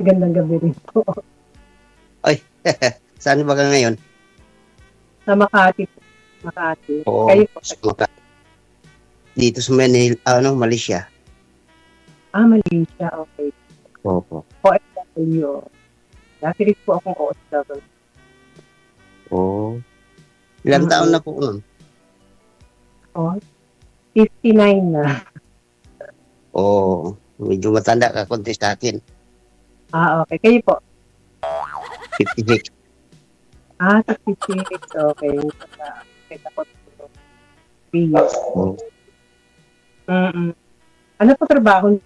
Magandang gabi rin po. Ay, saan ba ka ngayon? Sa Makati po. Makati. Oo, Kayo po. sa dito sa Manila, Malaysia. Malaysia. Okay. Opo. OFW. Dati rin po akong OFW. Oo. Ilang taon na po nun? Oh, 59 na. Oo, medyo matanda ka konti sa akin. Okay. Kayo po. 56. 56. Okay. Kita ko. 3 years. Oo. Mm-mm. Ano po trabaho niyo?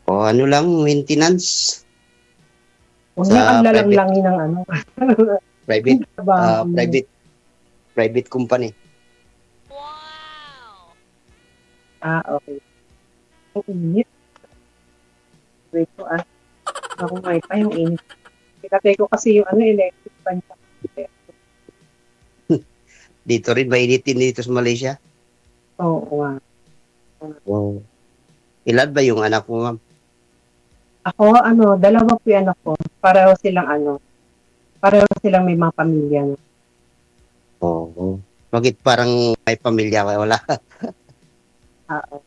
O ano lang, maintenance Huwag niyang sa aglalang-langin ng ano. private, Trabaho niyo. private company. Okay. Ang init. Wait po Ako may pa yung init. Kinatay ko kasi yung electric fan. Dito rin, mainitin dito sa Malaysia. Oo. Wow. Ilan ba yung anak mo, ma'am? Ako, dalawa po yung anak ko. Pareho silang may mga pamilya. Oo. Bakit parang may pamilya ka? Wala.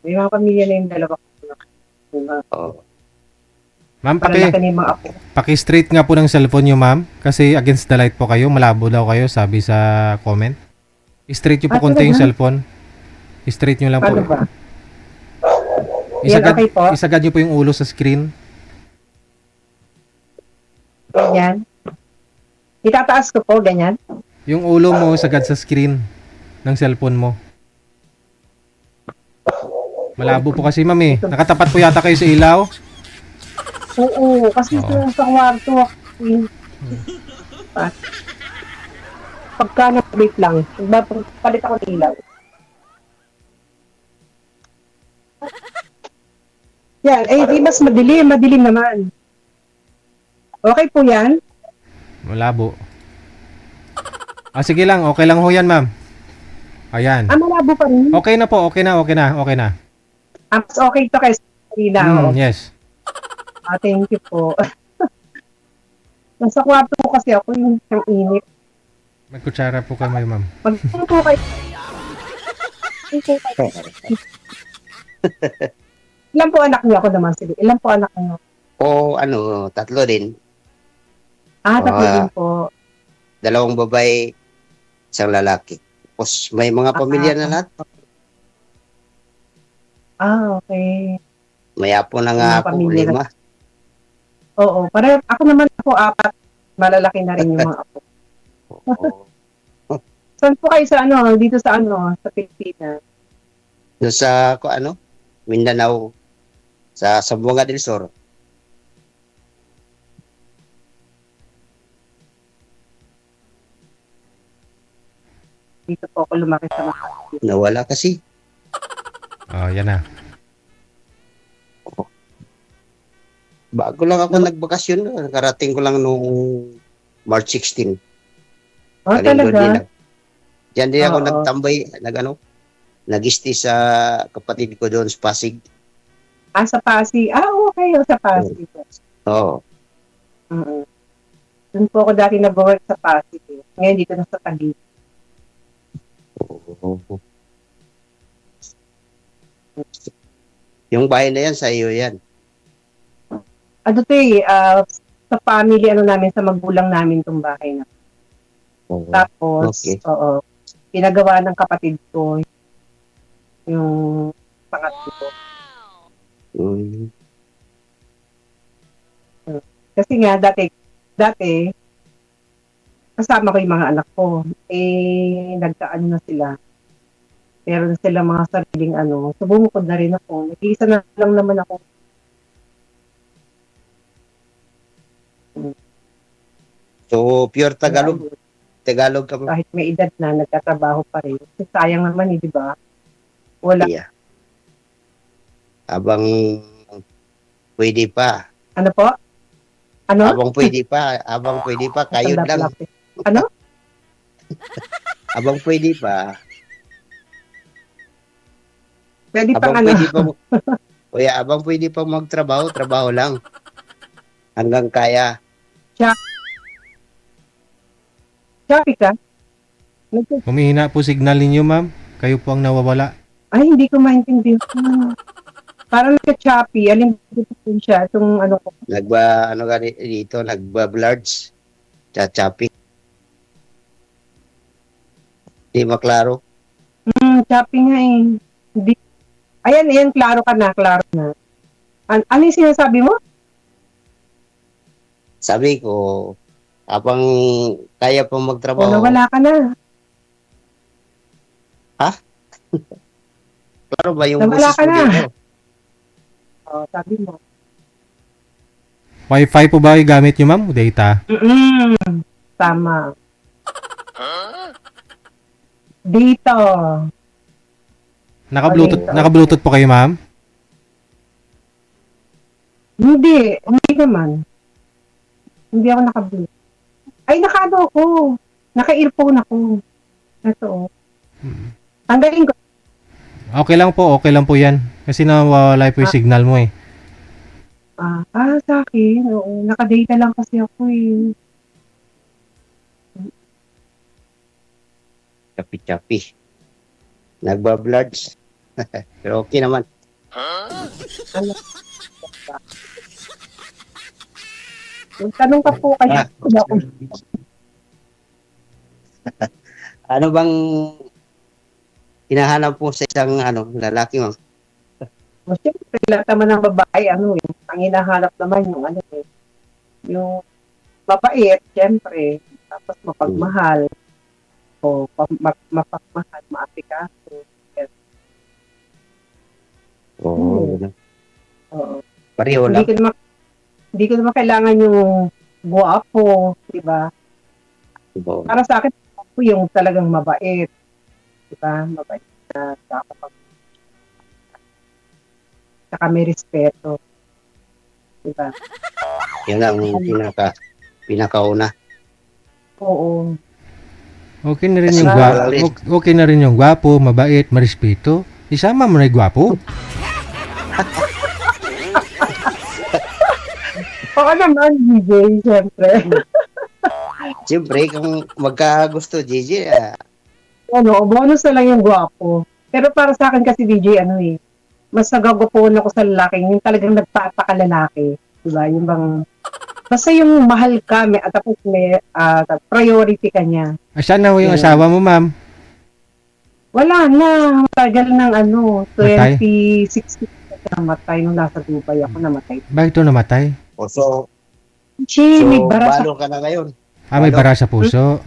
May mga pamilya na yung dalawa ko. Oo. Ma'am, Palalaki na yung mga apo. paki-straight nga po ng cellphone nyo, ma'am. Kasi against the light po kayo. Malabo daw kayo, sabi sa comment. I-straight nyo po konti yung Talaga? cellphone. I-straight nyo lang Paano po. ba? Yan, okay po. Isagad nyo po yung ulo sa screen. Ganyan. Itataas ko po, ganyan. Yung ulo mo, sagad sa screen ng cellphone mo. Malabo po kasi, ma'am eh. Nakatapat po yata kayo sa ilaw. Oo, kasi Oo. sa kwarto ako. Pagka na-wait lang, palit ako ng ilaw. Yan, di mas madilim naman. Okay po yan? Malabo. Sige lang. Okay lang ho yan, ma'am. Ayan. Malabo pa rin. Okay na po. Okay na. Mas okay to kaysa sa ilaw. Yes. Thank you po. Nasa kwarto ko kasi ako yung init. May kutsara po kayo, ma'am. Magpapang po kayo. Ilan po anak niyo? Ako naman sige. Ilan po anak niyo? O tatlo din. Tatlo din po. 2 babae, 1 lalaki. Tapos may mga pamilya na lahat. Okay. May apo na nga Mga ako, pamilya 5. Oo. Ako naman po 4. Malalaki na rin yung mga apo. Oo. Saan po kayo dito sa sa Pilipinas? Doon sa, Mindanao, sa Zamboanga del Sur. Dito po ako lumaki sa Makati. Nawala kasi. Yan na. Bago lang ako nagbakasyon. Karating ko lang noong March 16. Talaga? Diyan din ako Oo. nagtambay, nag-stay sa kapatid ko doon sa Pasig. Sa Pasig. Okay. Sa Pasig. Oo. Doon po ako dati nag-work sa Pasig. Ngayon dito na sa Taguig. Oo. Yung bahay na yan, sa iyo yan. Sa family namin, sa magulang namin itong bahay na. Oo. Tapos, Okay. pinagawa ng kapatid ko yung pangatlo ko. Mm. Kasi nga, dati, kasama ko yung mga anak ko. Nagkaan na sila. Meron sila mga sariling So, bumukod na rin ako. Nag-iisa na lang naman ako. So, pure Tagalog. Tagalog ka mo. Kahit may edad na, nagtatrabaho pa rin. Kasi sayang naman di ba? Wala. Yeah. Abang pwede pa. Ano po? Abang pwede pa, kayod Matanda lang. pala ako. Ano? Abang pwede pa. Pwede pang Abang pwede pa. Kuya, abang pwede pa magtrabaho, trabaho lang. Hanggang kaya. Choppy ka? Nag- Humihina po signal ninyo, ma'am. Kayo po ang nawawala. Ay, hindi ko maintindihan. Parang nagka-choppy. Alin dito po siya, itong ano ko. Ano ka dito, nagba-blards. Chachapi. Di maklaro. Choppy nga eh. Hindi. Ayan, klaro ka na, klaro na. Ano yung sinasabi mo? Sabi ko, habang kaya pa O, magtrabaho, nawala ka na. klaro ba yung Nawala boses ka mo na. dito? O, sabi mo. Wi-Fi po ba yung gamit nyo, ma'am? O data? Tama. Dito. Naka-Bluetooth po kayo, ma'am? Hindi naman. Hindi ako naka-blue. Ay, naka-ano ako. Naka-earphone ako. Ito. Tanggalin ko. Okay lang po yan. Kasi nawawala po yung signal mo eh. Sa akin. Oo. Naka-data lang kasi ako eh. Chapi-chapi. Nagba-blards. Pero okay naman. Tanong ka po kaya ako. Ano bang hinahanap po sa isang lalaki mo? Siyempre, lahat naman ng babae, ang hinahanap naman yung yung mabait, siyempre. Tapos mapagmahal. O mapagmahal, maapikaso. Oo. Oo. Pareho Hindi lang. ko naman, hindi ko naman kailangan yung guwapo, di ba? Oo. Para sa akin, ako yung talagang mabait. Di ba? Mabait na kakapag saka may respeto. Di ba? Yan ang pinakauna. Oo. Okay na rin Kasi yung wala rin. okay na rin yung gwapo, mabait, marespeto. Isama mo na yung gwapo. Oo naman, DJ, siyempre. Siyempre, kung magkagusto, Gigi, Bonus na lang yung gwapo. Pero para sa akin kasi, DJ, mas nagagupuhan ako sa lalaki, yung talagang nagpapakalalaki. Diba? Yung bang, basta yung mahal ka, at tapos may priority ka niya. Saan na ho yung Yeah. asawa mo, ma'am? Wala na, matagal ng Matay? 2016 na namatay nung nasa Dubai ako namatay. Bakit ito namatay? so May bara sa balo ka na ngayon. May bara sa puso.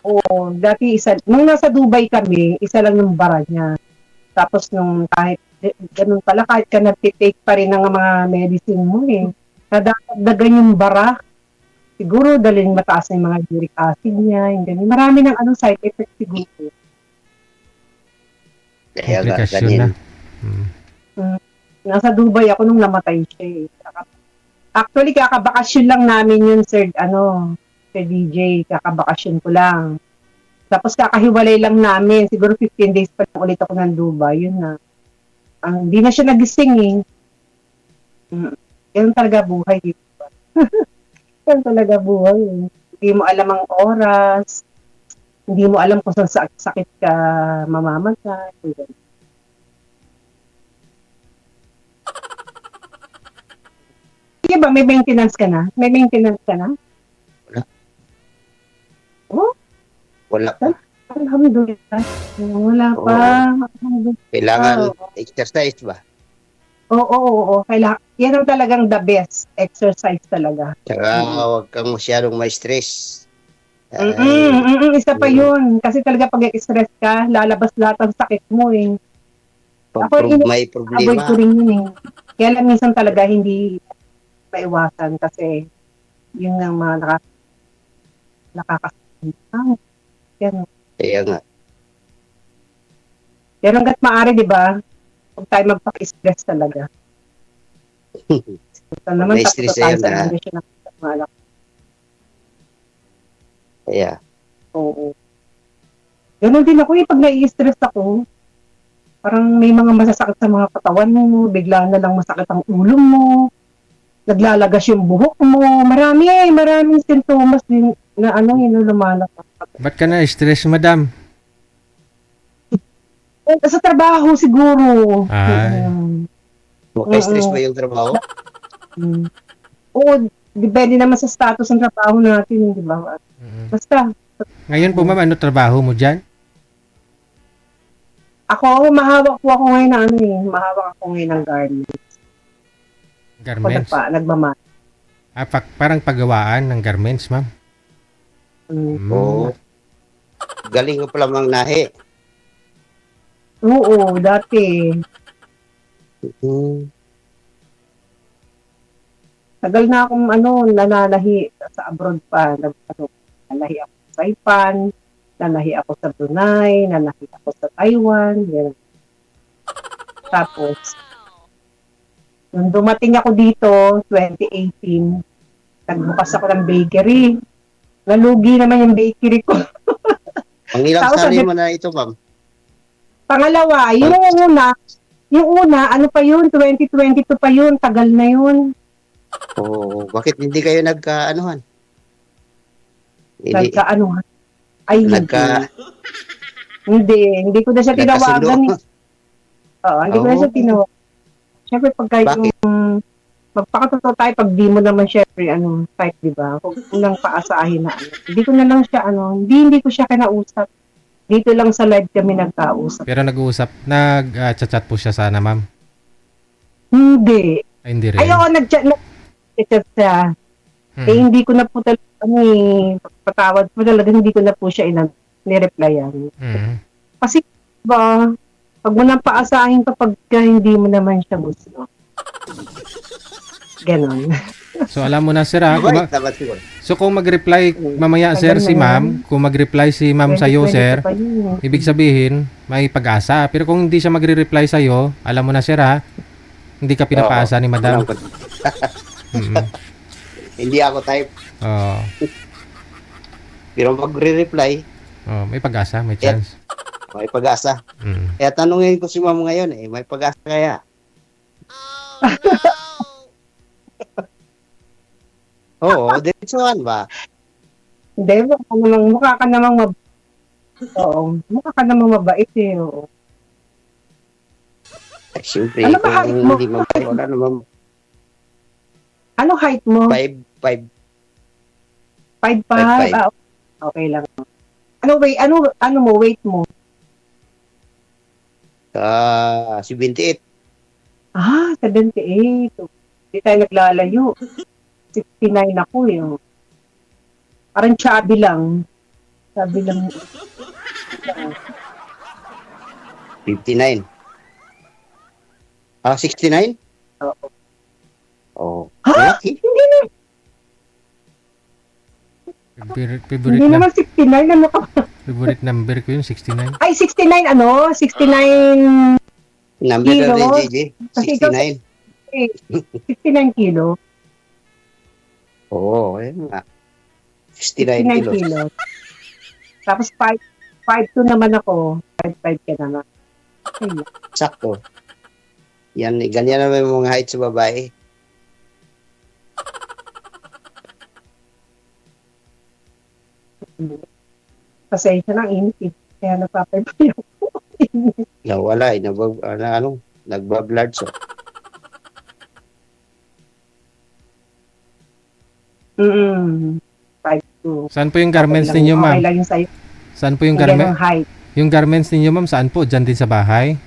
Oo, dati nung nasa Dubai kami, isa lang yung bara niya. Tapos nung ganun pala, kahit ka nagtitake pa rin ng mga medicine mo nadagdagan yung bara. Siguro dahil mataas na yung mga uric acid niya, yung ganun. Marami ng side effect siguro. Kaya nga, Komplikasyon ganyan. na. Nasa Dubai ako nung namatay siya. Actually, kakabakasyon lang namin yun, Sir DJ, kakabakasyon ko lang. Tapos kakahiwalay lang namin, siguro 15 days pa lang ulit ako ng Dubai, yun na. Hindi na siya nagising eh. Yan talaga buhay dito. Yan talaga buhay eh. Hindi mo alam ang oras, hindi mo alam kung saan sakit ka mamamatay. Sige ba, may maintenance ka na? May maintenance ka na? Wala pa. Alhamdulillah. Wala pa. Alhamdulillah. Kailangan exercise ba? Oo. Yan ang talagang the best exercise talaga. Tsaka huwag kang masyadong ma-stress. Isa pa yun. Kasi talaga pag stress ka, lalabas lahat ang sakit mo eh. Pag Ako, may avoid problema, ko rin yun eh. Kaya lang minsan talaga hindi maiwasan kasi yun ang mga nakakasama. Yan. kaya nga. Pero hanggat maaari, di ba? Huwag tayo magpaka-stress talaga. Ito naman, tapos stress tayo yan sa na. kondisyon ng mga anak. Kaya, Oo. Ganun din ako pag nai-stress ako, parang may mga masasakit sa mga katawan mo, bigla na lang masakit ang ulo mo. Naglalagas yung buhok mo. Maraming sintomas din na ano, yun yung lumalabas. Ba't ka na-stress, madam? Sa trabaho siguro. Ay. Maka-stress ba yung trabaho? Mm. Oo, depende naman sa status ng trabaho natin, di ba? Basta, Ngayon po, ma'am, ano trabaho mo dyan? mahawak po ako ngayon ng mahawak ako ngayon ng garment. Ako Garments? nagmamahal. Parang paggawaan ng garments, ma'am. Oo. Galing ko pala mang nahi. Oo, dati. Hmm. Tagal na akong nananahi sa abroad pa. Nanahi ako sa Saipan, nanahi ako sa Brunei, nanahi ako sa Taiwan. Yan. Tapos, nung dumating ako dito, 2018, nagbukas ako ng bakery. Nalugi naman yung bakery ko. Ang ilang Tapos sari mo na ito, ma'am? Pangalawa, yung una, ano pa yun, 2022 pa yun, tagal na yun. Oo. Bakit hindi kayo nagka-anuhan? Hindi. Nagkaano? Ay, Nagka... hindi ko na siya tinawagan. Oo, hindi ko na siya tinawagan. Siyempre, pagka yung magpakatotoo tayo, pag di mo naman syempre, type, di ba? Huwag unang paasahin na Hindi ko na lang siya, hindi ko siya kinausap. Dito lang sa live kami nagkausap. Pero nag-chat po siya sana, ma'am. Hindi. Ay, hindi rin. Ay, oo, nag-chat siya. Eh, hindi ko na po talaga, patawad po talaga, hindi ko na po siya nireplyan. Kasi, ba, pag mo nang paasahin kapag hindi mo naman siya gusto. Ganon. So, alam mo na, sir, ha? Mabait naman siguro. So, kung mag-reply mamaya, sir, si ma'am, kung mag-reply si ma'am sa'yo, sir, ibig sabihin, may pag-asa. Pero kung hindi siya magre-reply sa'yo, alam mo na, sir, ha? Hindi ka pinapaasa ni madam. Hindi ako type. Oo. Pero magre-reply, May pag-asa, may chance. may pag-asa. Kaya tanungin ko si ma'am ngayon, may pag-asa kaya? Oo, diretsuhan ba? Hindi, mukha ka namang oo, mukha ka namang mabait eh, oo. Siyempre, Ano ba height mo? hindi mabait, wala naman. Ano height mo? 5'5". 5'5"? Ah, okay lang. Ano mo, weight mo? 78. 78. Hindi tayo naglalayo. 69 ako eh. Parang chubby lang. Chubby lang. 59. 69? Oo. Oo. Ha? Malaki. Hindi na. Favorite Hindi na, naman 69. Ano ka? favorite number ko yun, 69. Ay, 69 69 Number na Kilo? rin, JJ. Kasi ikaw, 69. 69 kilo. Oo, ayun nga. 69 69 kilos. kilos. Tapos 5'2 naman ako. 5'5 ka naman. Ayun. Sakto. Yan, ganyan naman yung mga height sa babae. Pasensya ng init eh. Kaya napapay ako. Nawala, nagbablard so. Mm. 5'2. Saan po yung garments Okay lang- ninyo, Okay ma'am? lang yung sa'yo. Saan po yung Yung ganong height. Yung garments ninyo, ma'am, saan po? Diyan din sa bahay?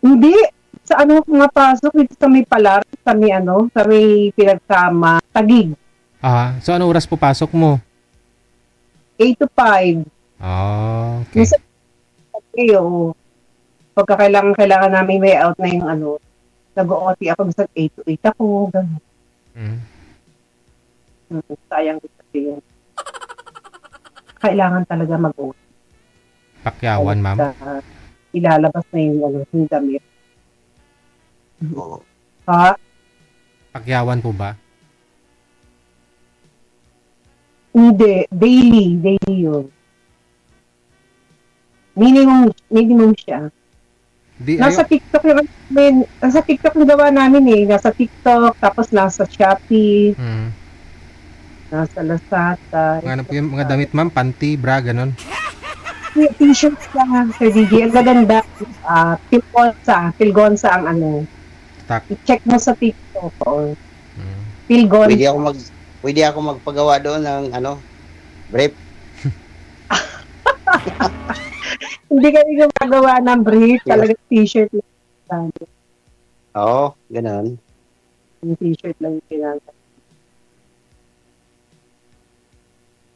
Hindi. Sa ano pumapasok dito sa may palar, sa may pinagsama, Tagig. So ano oras po pasok mo? 8 to 5. Okay. Minsan, pagka kailangan namin may out na yung nag-OT ako, minsan 8 to 8 ako, gano'n. Sayang ko kasi yun. Kailangan talaga mag-OT. Pakyawan, ma'am. Ilalabas na yung damit. Oo. Ha? Pakyawan po ba? Hindi. Daily yun. Minimum siya. Di, Nasa ayo, TikTok yung nasa TikTok yung gawa namin eh. Nasa TikTok, tapos nasa Shopee, nasa Lazada. mga, ano po yung mga damit ma'am, panty, bra, ganon. T-shirts lang, Sir DJ. Ang gaganda. Pilgonsa ang ano. Tak. I-check mo sa TikTok. Mm. Pilgon. Pwede ako magpagawa doon ng ano, brief. Hindi kami gumagawa ng brief. Talaga t-shirt lang. Oo, ganun. Yung t-shirt lang yung pinagawa.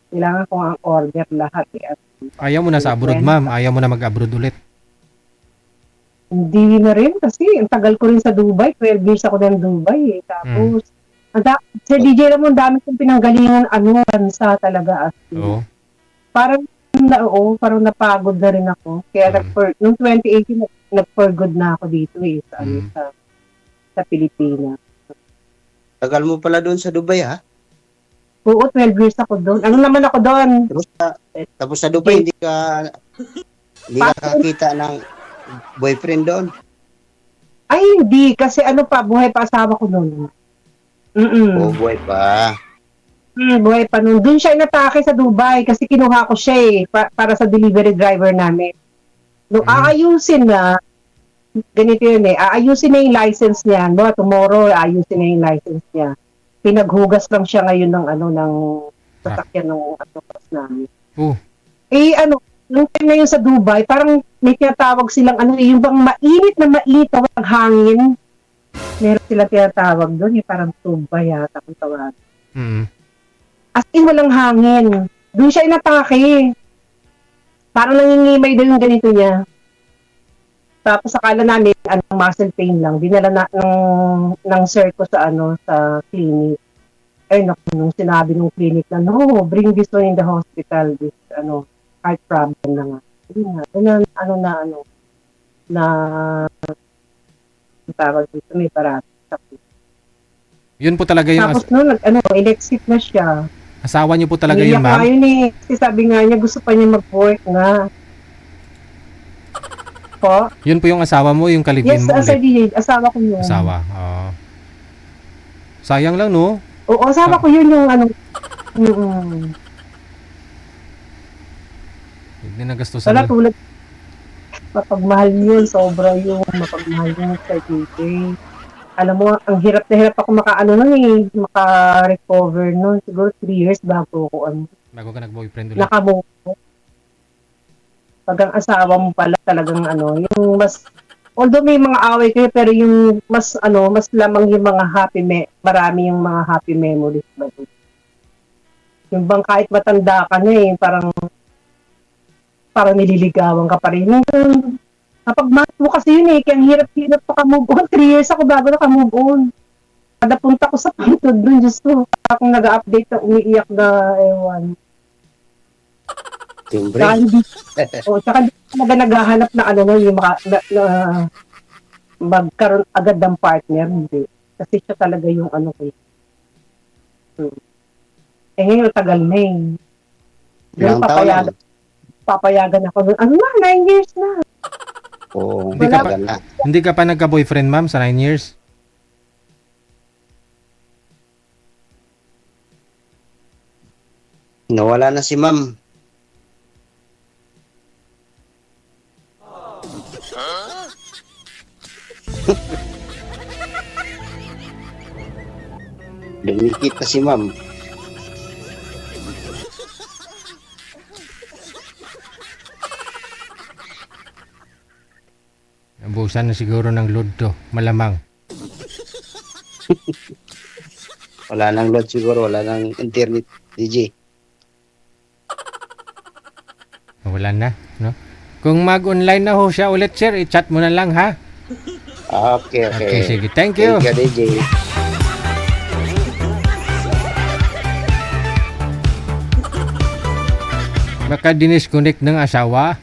Kailangan ko ang order lahat eh. At Ayaw mo na sa abroad ma'am, ayaw mo na mag-abroad ulit. hindi na rin kasi ang tagal ko rin sa Dubai. 12 years ako ng Dubai eh. Tapos, Sir DJ naman, dami kong pinanggalingan bansa talaga. Oo. Parang parang napagod na rin ako. Kaya noong 2018 nag-for good na ako dito eh sa Pilipinas. Tagal mo pala doon sa Dubai, ha? Oo, 12 years ako doon. Ano naman ako doon? Tapos sa Dubai, hindi ka kakita ng boyfriend doon. Ay, hindi. Kasi buhay pa asawa ko doon. Oo, buhay pa. Buhay pa noon. Doon siya inatake sa Dubai kasi kinuha ko siya para sa delivery driver namin. Nung aayusin na, ganito yun aayusin na yung license niya. No? Tomorrow, aayusin na yung license niya. Pinaghugas lang siya ngayon ng sasakyan ng bus namin. Nung time na yun sa Dubai, parang may tinatawag silang yung bang mainit na walang hangin. Meron silang tinatawag doon, parang tuba yata kung tawag. As in, walang hangin. Doon siya inatake. Parang nangingimay doon yung ganito niya. Tapos akala namin, muscle pain lang. Dinala ng sir ko sa clinic. Ay, nung sinabi ng clinic na, no, bring this one in the hospital. This, heart problem na nga. Tawag dito, may parati. Yun po talaga yung Tapos in-exit na siya. asawa niyo po talaga yun, ma'am? Yun kasi sabi nga niya, gusto pa niya mag-work nga. Po? Yun po yung asawa mo, yung kalibin Yes, mo Sir ulit. DJ, asawa ko yun. Asawa, sayang lang, no? Oo, asawa ko yun yung Hindi na gastusan. wala tulad. Mapagmahal yun, sobra yun. Mapagmahal yun, Sir DJ. Alam mo, ang hirap na hirap ako maka-recover nun. Siguro 3 years bago ako Bago ka nag-boyfriend ulit. nakamove. Pag ang asawa mo pala talagang yung mas, although may mga away kayo, pero yung mas lamang yung mga marami yung mga happy memories ba doon. Yung bang kahit matanda ka na parang nililigawan ka pa rin. Kapag mahal mo kasi yun kaya ang hirap pa ka-move on. 3 years ako bago na-move on. Kada punta ko sa pantod doon, Diyos ko, akong nag-update na umiiyak na ewan. Timbre. Tsaka hindi talaga naghahanap na yung magkaroon agad ng partner, hindi. Kasi siya talaga yung ko. Ngayon, tagal na Ilang taon na? Papayagan ako nun. 9 years na. Oo, Hindi ka pa- tagal na. Hindi ka pa nagka-boyfriend, ma'am, sa 9 years? Nawala na si ma'am. Lumikit na si ma'am. Nabusan na siguro ng load to, malamang. Wala nang load siguro, wala nang internet, DJ. Wala na, no? Kung mag-online na ho siya ulit, sir, i-chat mo na lang, ha? Okay. Okay, sige. Thank you. Thank you, DJ. Baka dinisconnect ng asawa.